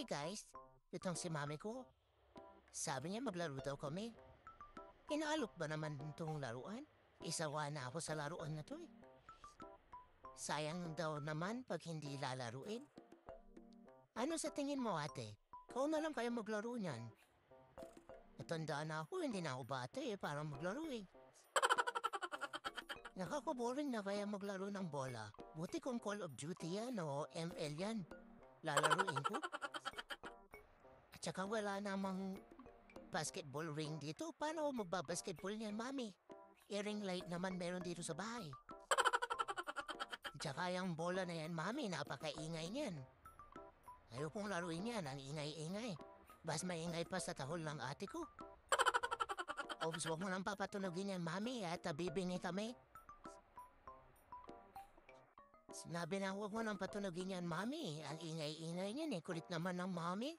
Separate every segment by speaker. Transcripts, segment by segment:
Speaker 1: Hey guys, itong si mami ko. Sabi niya maglaro daw kami. Inaalok ba naman itong laruan? Isawa na ako sa laruan na to eh. Sayang daw naman pag hindi lalaruin. Ano sa tingin mo ate? Ikaw na lang kaya maglaro niyan. Natanda na ako, hindi na ako bata eh, para maglaro eh. Nakakaboring na kaya maglaro ng bola. Buti kung Call of Duty yan o ML yan. Lalaruin ko. At saka wala namang basketball ring dito. Paano ako magbabasketball niyan, mami? Ring light naman meron dito sa bahay. Tsaka yung bola na yan, mami, napakaingay niyan. Ayaw kong laruin yan, ang ingay-ingay. Bas maingay pa sa tahol ng ate ko. Obs, huwag mo nang papatunogin yan, mami, at bibingi kami. Sinabi na huwag mo nang patunogin yan, mami. Ang ingay-ingay niyan eh, kulit naman ng mami.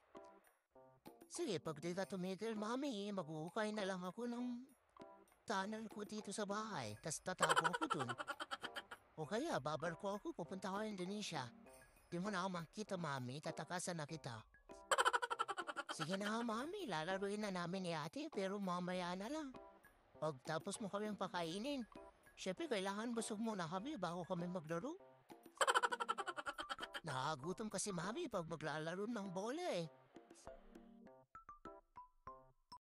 Speaker 1: Sige, pag di ka tumigil, mami, maghuhukay na lang ako ng tunnel ko dito sa bahay, tas tatago ako dun. O kaya, babarko ako, pupunta ako Indonesia. Di mo na ako makita, mami, tatakasan na kita. Sige na, mami, lalaruin na namin ni ate, pero mamaya na lang. Pag tapos mo kaming pakainin, syempre kailangan busog muna kami bago kami maglaro. Nakagutom kasi mami pag maglalaro ng bola eh.